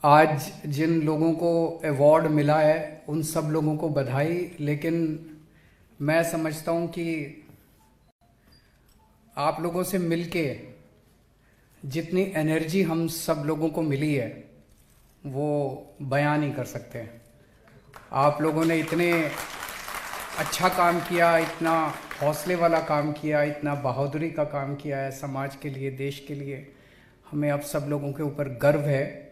आज जिन लोगों को अवार्ड मिला है उन सब लोगों को बधाई। लेकिन मैं समझता हूं कि आप लोगों से मिलके जितनी एनर्जी हम सब लोगों को मिली है वो बयान नहीं कर सकते। आप लोगों ने इतने अच्छा काम किया, इतना हौसले वाला काम किया, इतना बहादुरी का काम किया है समाज के लिए, देश के लिए। हमें अब सब लोगों के ऊपर गर्व है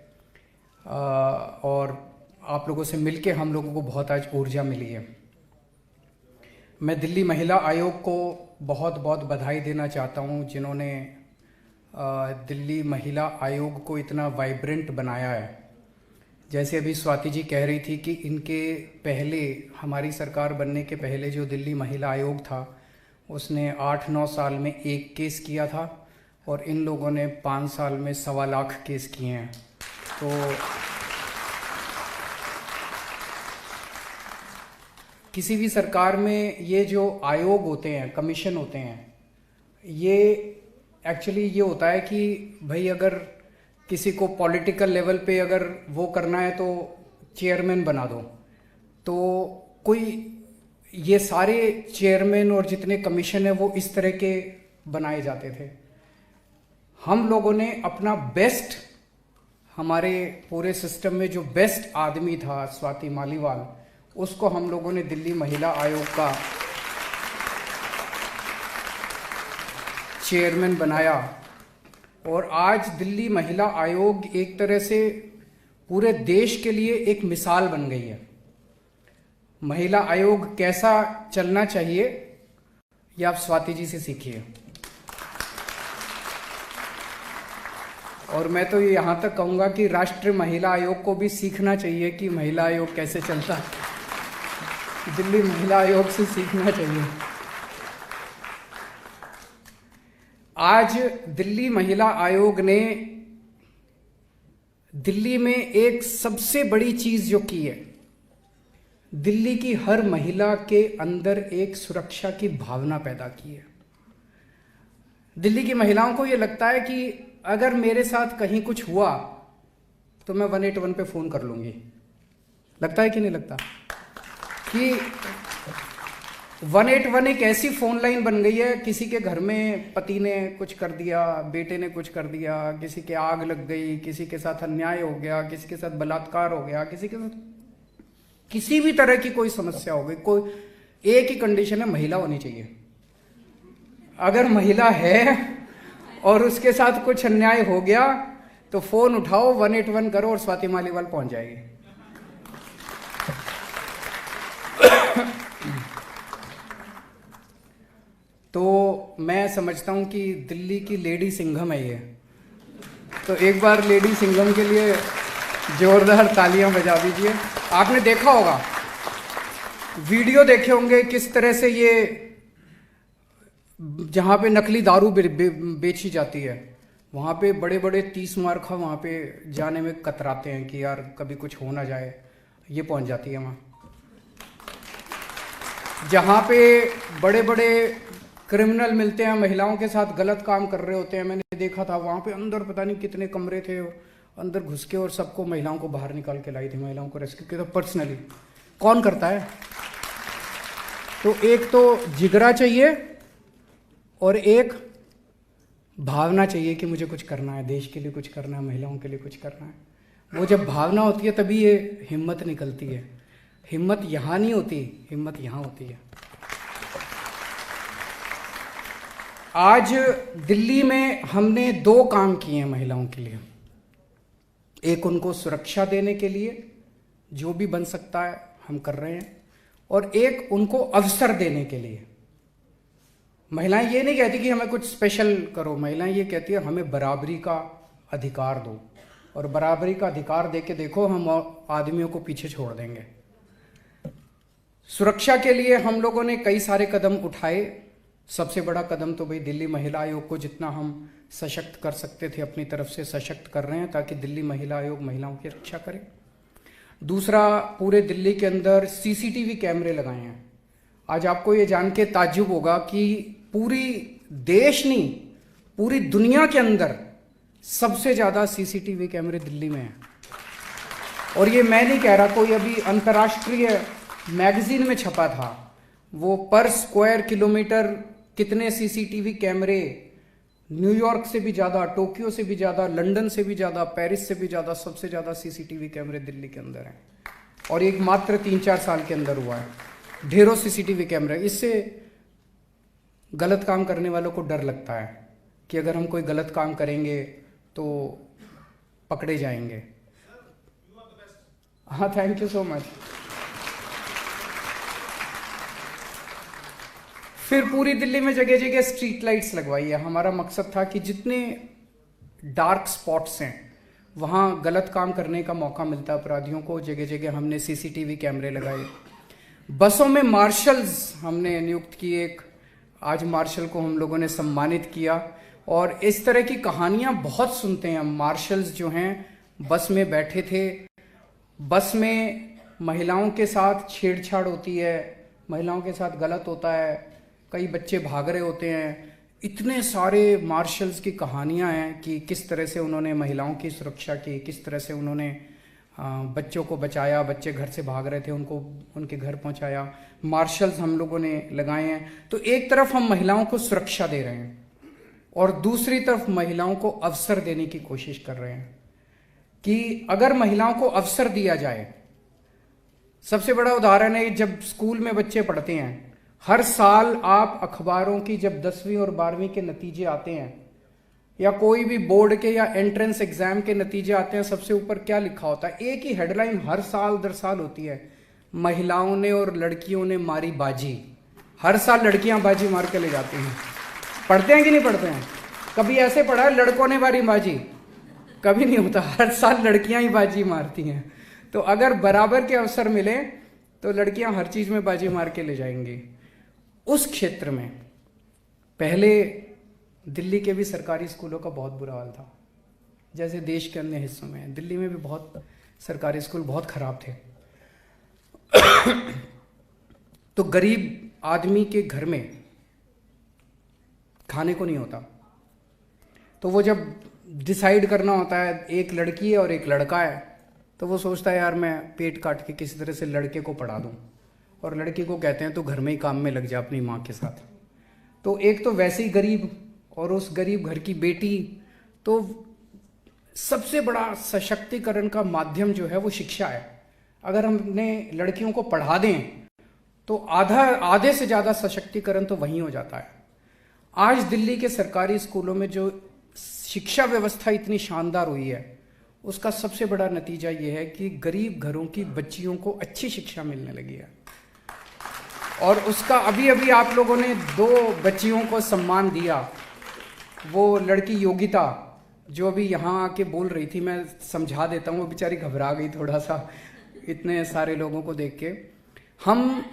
और आप लोगों से मिलके हम लोगों को बहुत आज ऊर्जा मिली है। मैं दिल्ली महिला आयोग को बहुत बहुत बधाई देना चाहता हूं जिन्होंने दिल्ली महिला आयोग को इतना वाइब्रेंट बनाया है। जैसे अभी स्वाति जी कह रही थी कि इनके पहले, हमारी सरकार बनने के पहले जो दिल्ली महिला आयोग था उसने 8-9 साल में 1 केस किया था और इन लोगों ने 5 साल में 1.25 लाख केस किए हैं। तो किसी भी सरकार में ये जो आयोग होते हैं, कमीशन होते हैं, ये एक्चुअली ये होता है कि भाई अगर किसी को पॉलिटिकल लेवल पे अगर वो करना है तो चेयरमैन बना दो। तो कोई ये सारे चेयरमैन और जितने कमीशन है वो इस तरह के बनाए जाते थे। हम लोगों ने अपना बेस्ट, हमारे पूरे सिस्टम में जो बेस्ट आदमी था स्वाति मालीवाल, उसको हम लोगों ने दिल्ली महिला आयोग का चेयरमैन बनाया। और आज दिल्ली महिला आयोग एक तरह से पूरे देश के लिए एक मिसाल बन गई है। महिला आयोग कैसा चलना चाहिए ये आप स्वाति जी से सीखिए। और मैं तो यहाँ तक कहूँगा कि राष्ट्रीय महिला आयोग को भी सीखना चाहिए कि महिला आयोग कैसे चलता है। दिल्ली महिला आयोग से सीखना चाहिए। आज दिल्ली महिला आयोग ने दिल्ली में एक सबसे बड़ी चीज जो की है, दिल्ली की हर महिला के अंदर एक सुरक्षा की भावना पैदा की है। दिल्ली की महिलाओं को यह लगता है कि अगर मेरे साथ कहीं कुछ हुआ तो मैं 181 पे फोन कर लूंगी। लगता है कि नहीं लगता कि 181 एक ऐसी फोन लाइन बन गई है। किसी के घर में पति ने कुछ कर दिया, बेटे ने कुछ कर दिया, किसी के आग लग गई, किसी के साथ अन्याय हो गया, किसी के साथ बलात्कार हो गया, किसी के साथ किसी भी तरह की कोई समस्या हो गई, कोई एक ही कंडीशन है, महिला होनी चाहिए। अगर महिला है और उसके साथ कुछ अन्याय हो गया तो फोन उठाओ, 181 करो और स्वाति मालीवाल पहुंच जाएगी। तो मैं समझता हूं कि दिल्ली की लेडी सिंघम है ये। तो एक बार लेडी सिंघम के लिए जोरदार तालियां बजा दीजिए। आपने देखा होगा, वीडियो देखे होंगे किस तरह से ये जहां पे नकली दारू बेची जाती है वहां पे बड़े बड़े 30 मार्खा वहां पे जाने में कतराते हैं कि यार कभी कुछ हो ना जाए। ये पहुंच जाती है वहां। जहां पे बड़े बड़े क्रिमिनल मिलते हैं, महिलाओं के साथ गलत काम कर रहे होते हैं, मैंने देखा था वहां पे अंदर पता नहीं कितने कमरे थे, अंदर घुस के और सबको, महिलाओं को बाहर निकाल के लाई थी, महिलाओं को रेस्क्यू किया था पर्सनली। कौन करता है? तो एक तो जिगरा चाहिए और एक भावना चाहिए कि मुझे कुछ करना है, देश के लिए कुछ करना है, महिलाओं के लिए कुछ करना है। वो जब भावना होती है तभी ये हिम्मत निकलती है। हिम्मत यहां नहीं होती, हिम्मत यहां होती है। आज दिल्ली में हमने 2 काम किए हैं महिलाओं के लिए। एक उनको सुरक्षा देने के लिए जो भी बन सकता है हम कर रहे हैं, और एक उनको अवसर देने के लिए। महिलाएं ये नहीं कहती कि हमें कुछ स्पेशल करो, महिलाएं ये कहती है हमें बराबरी का अधिकार दो, और बराबरी का अधिकार देके देखो हम आदमियों को पीछे छोड़ देंगे। सुरक्षा के लिए हम लोगों ने कई सारे कदम उठाए। सबसे बड़ा कदम तो भाई दिल्ली महिला आयोग को जितना हम सशक्त कर सकते थे अपनी तरफ से सशक्त कर रहे हैं, ताकि दिल्ली महिला आयोग महिलाओं की रक्षा करे। दूसरा, पूरे दिल्ली के अंदर सीसीटीवी कैमरे लगाए हैं। आज आपको ये जान के ताज्जुब होगा कि पूरी देश नहीं, पूरी दुनिया के अंदर सबसे ज्यादा सीसीटीवी कैमरे दिल्ली में हैं। और ये मैं नहीं कह रहा, कोई अभी अंतर्राष्ट्रीय मैगजीन में छपा था, वो पर स्क्वायर किलोमीटर कितने सीसीटीवी कैमरे, न्यूयॉर्क से भी ज़्यादा, टोक्यो से भी ज़्यादा, लंदन से भी ज़्यादा, पेरिस से भी ज़्यादा, सबसे ज़्यादा सीसीटीवी कैमरे दिल्ली के अंदर हैं। और एक मात्र 3-4 साल के अंदर हुआ है, ढेरों सीसीटीवी कैमरे। इससे गलत काम करने वालों को डर लगता है कि अगर हम कोई गलत काम करेंगे तो पकड़े जाएंगे। हाँ, थैंक यू सो मच। फिर पूरी दिल्ली में जगह जगह स्ट्रीट लाइट्स लगवाई है। हमारा मकसद था कि जितने डार्क स्पॉट्स हैं वहाँ गलत काम करने का मौका मिलता है अपराधियों को, जगह जगह हमने सीसीटीवी कैमरे लगाए। बसों में मार्शल्स हमने नियुक्त किए, आज मार्शल को हम लोगों ने सम्मानित किया। और इस तरह की कहानियाँ बहुत सुनते हैं हम। मार्शल्स जो हैं बस में बैठे थे, बस में महिलाओं के साथ छेड़छाड़ होती है, महिलाओं के साथ गलत होता है, कई बच्चे भाग रहे होते हैं। इतने सारे मार्शल्स की कहानियां हैं कि किस तरह से उन्होंने महिलाओं की सुरक्षा की, किस तरह से उन्होंने बच्चों को बचाया, बच्चे घर से भाग रहे थे उनको उनके घर पहुंचाया। मार्शल्स हम लोगों ने लगाए हैं। तो एक तरफ हम महिलाओं को सुरक्षा दे रहे हैं और दूसरी तरफ महिलाओं को अवसर देने की कोशिश कर रहे हैं कि अगर महिलाओं को अवसर दिया जाए। सबसे बड़ा उदाहरण है, जब स्कूल में बच्चे पढ़ते हैं, हर साल आप अखबारों की जब 10वीं और 12वीं के नतीजे आते हैं या कोई भी बोर्ड के या एंट्रेंस एग्जाम के नतीजे आते हैं, सबसे ऊपर क्या लिखा होता है? एक ही हेडलाइन हर साल दर साल होती है, महिलाओं ने और लड़कियों ने मारी बाजी। हर साल लड़कियां बाजी मार के ले जाती हैं। पढ़ते हैं कि नहीं पढ़ते हैं? कभी ऐसे पढ़ा है लड़कों ने मारी बाजी? कभी नहीं होता, हर साल लड़कियां ही बाजी मारती हैं। तो अगर बराबर के अवसर मिले तो लड़कियां हर चीज में बाजी मार के ले जाएंगी। उस क्षेत्र में पहले दिल्ली के भी सरकारी स्कूलों का बहुत बुरा हाल था, जैसे देश के अन्य हिस्सों में। दिल्ली में भी बहुत सरकारी स्कूल बहुत खराब थे। तो गरीब आदमी के घर में खाने को नहीं होता, तो वो जब डिसाइड करना होता है, एक लड़की है और एक लड़का है, तो वो सोचता है यार मैं पेट काट के किसी तरह से लड़के को पढ़ा दूं, और लड़की को कहते हैं तो घर में ही काम में लग जा अपनी माँ के साथ। तो एक तो वैसे ही गरीब, और उस गरीब घर की बेटी। तो सबसे बड़ा सशक्तिकरण का माध्यम जो है वो शिक्षा है। अगर हमने लड़कियों को पढ़ा दें तो आधे से ज़्यादा सशक्तिकरण तो वहीं हो जाता है। आज दिल्ली के सरकारी स्कूलों में जो शिक्षा व्यवस्था इतनी शानदार हुई है, उसका सबसे बड़ा नतीजा ये है कि गरीब घरों की बच्चियों को अच्छी शिक्षा मिलने लगी है। और उसका अभी अभी आप लोगों ने 2 बच्चियों को सम्मान दिया। वो लड़की योगिता जो अभी यहाँ आके बोल रही थी, मैं समझा देता हूँ, वो बेचारी घबरा गई थोड़ा सा इतने सारे लोगों को देख के। हम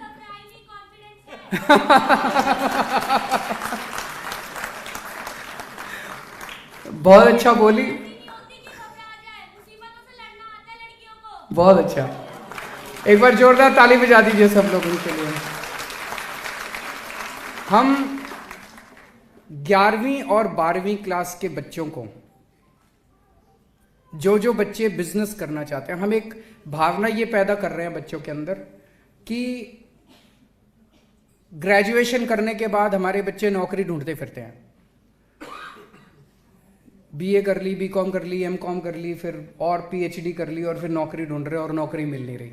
बहुत अच्छा बोली, बहुत अच्छा। एक बार जोरदार ताली बजा दीजिए सब लोगों के लिए। हम 11वीं और 12वीं क्लास के बच्चों को, जो बच्चे बिजनेस करना चाहते हैं, हम एक भावना ये पैदा कर रहे हैं बच्चों के अंदर कि ग्रेजुएशन करने के बाद हमारे बच्चे नौकरी ढूंढते फिरते हैं। बीए कर ली, बीकॉम कर ली, एमकॉम कर ली, फिर और पीएचडी कर ली, और फिर नौकरी ढूंढ रहे हैं और नौकरी मिल नहीं रही।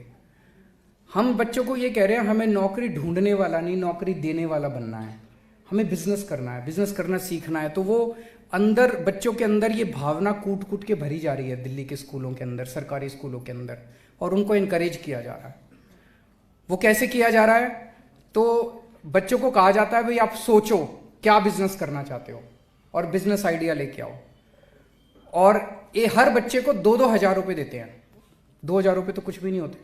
हम बच्चों को ये कह रहे हैं हमें नौकरी ढूंढने वाला नहीं, नौकरी देने वाला बनना है। हमें बिजनेस करना है, बिजनेस करना सीखना है। तो वो अंदर बच्चों के अंदर ये भावना कूट कूट के भरी जा रही है दिल्ली के स्कूलों के अंदर, सरकारी स्कूलों के अंदर, और उनको इनकरेज किया जा रहा है। वो कैसे किया जा रहा है? तो बच्चों को कहा जाता है भाई आप सोचो क्या बिजनेस करना चाहते हो और बिजनेस आइडिया लेके आओ, और ये हर बच्चे को 2-2 हज़ार रुपये देते हैं। 2 हज़ार रुपये तो कुछ भी नहीं होते।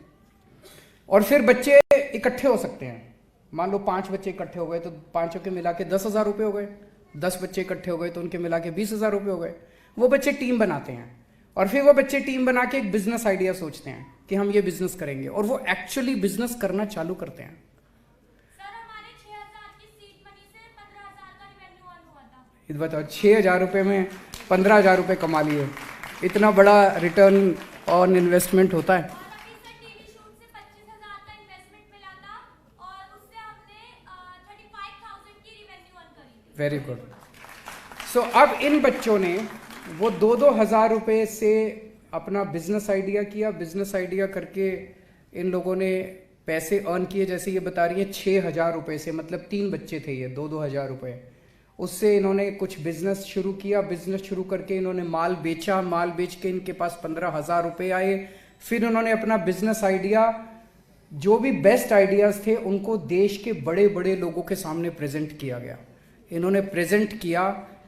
और फिर बच्चे इकट्ठे हो सकते हैं। मान लो 5 बच्चे इकट्ठे हो गए तो 5 के मिला के 10,000 रुपये हो गए। 10 बच्चे इकट्ठे हो गए तो उनके मिला के 20,000 रुपये हो गए। वो बच्चे टीम बनाते हैं और फिर वो बच्चे टीम बना के एक बिजनेस आइडिया सोचते हैं कि हम ये बिजनेस करेंगे, और वो एक्चुअली बिजनेस करना चालू करते हैं। बताओ, 6,000 रुपये में 15,000 रुपये कमा लिए। इतना बड़ा रिटर्न ऑन इन्वेस्टमेंट होता है। Very good. सो अब इन बच्चों ने वो 2-2 हज़ार रुपये से अपना बिजनेस आइडिया किया। बिजनेस आइडिया करके इन लोगों ने पैसे अर्न किए, जैसे ये बता रही है 6,000 रुपये से, मतलब 3 बच्चे थे ये, 2-2 हज़ार रुपये। उससे इन्होंने कुछ बिजनेस शुरू किया। बिजनेस शुरू करके इन्होंने माल बेचा, माल बेच के इनके पास 15,000 रुपये आए। फिर उन्होंने अपना बिजनेस आइडिया, जो भी बेस्ट आइडियाज़ थे, उनको देश के बड़े बड़े लोगों के सामने प्रेजेंट किया गया। इन्होंने प्रेजेंट किया,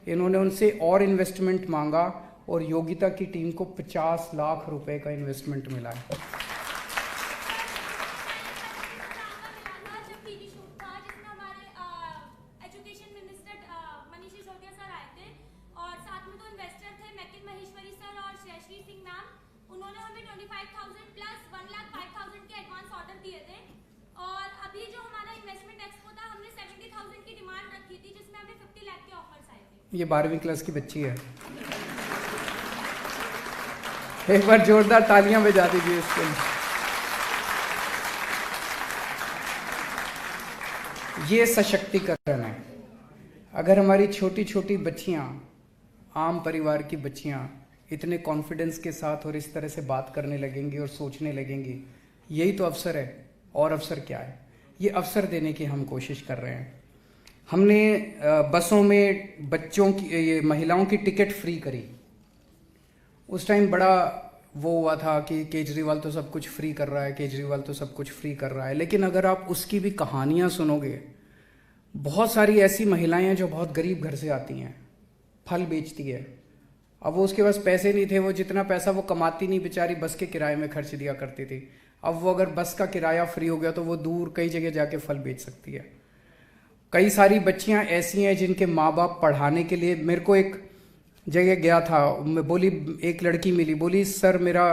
इन्होंने उनसे और इन्वेस्टमेंट मांगा और योगिता की टीम को 50 लाख रुपए का इन्वेस्टमेंट मिला है। ये 12वीं क्लास की बच्ची है। एक बार जोरदार तालियां बजा दीजिए इसके लिए। ये सशक्तिकरण है। अगर हमारी छोटी छोटी बच्चियां, आम परिवार की बच्चियां इतने कॉन्फिडेंस के साथ और इस तरह से बात करने लगेंगी और सोचने लगेंगी, यही तो अवसर है। और अवसर क्या है? ये अवसर देने की हम कोशिश कर रहे हैं। हमने बसों में बच्चों की, ये महिलाओं की टिकट फ्री करी। उस टाइम बड़ा वो हुआ था कि केजरीवाल तो सब कुछ फ्री कर रहा है, केजरीवाल तो सब कुछ फ्री कर रहा है। लेकिन अगर आप उसकी भी कहानियां सुनोगे, बहुत सारी ऐसी महिलाएं हैं जो बहुत गरीब घर से आती हैं, फल बेचती है। अब वो उसके पास पैसे नहीं थे, वो जितना पैसा वो कमाती नहीं, बेचारी बस के किराए में खर्च दिया करती थी। अब वो अगर बस का किराया फ्री हो गया तो वो दूर कई जगह जाके फल बेच सकती है। कई सारी बच्चियां ऐसी हैं जिनके माँ बाप पढ़ाने के लिए, मेरे को एक जगह गया था, मैं बोली, एक लड़की मिली, बोली सर मेरा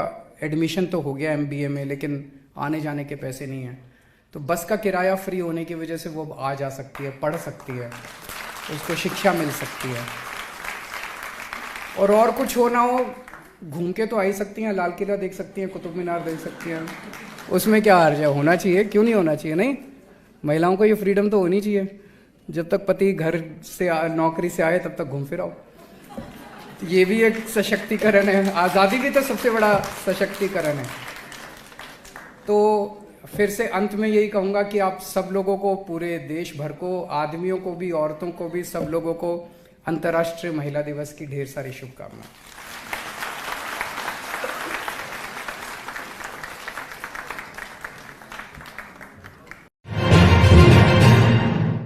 एडमिशन तो हो गया MBA में, लेकिन आने जाने के पैसे नहीं हैं। तो बस का किराया फ्री होने की वजह से वो आ जा सकती है, पढ़ सकती है, उसको शिक्षा मिल सकती है। और कुछ हो ना हो, घूम के तो आ ही सकती हैं, लाल किला देख सकती हैं, कुतुब मीनार देख सकती हैं, उसमें क्या हर्ज है? होना चाहिए, क्यों नहीं होना चाहिए? नहीं, महिलाओं को ये फ्रीडम तो होनी चाहिए। जब तक पति घर से नौकरी से आए तब तक घूम फिर आओ। ये भी एक सशक्तिकरण है। आज़ादी भी तो सबसे बड़ा सशक्तिकरण है। तो फिर से अंत में यही कहूँगा कि आप सब लोगों को, पूरे देश भर को, आदमियों को भी, औरतों को भी, सब लोगों को अंतर्राष्ट्रीय महिला दिवस की ढेर सारी शुभकामनाएं।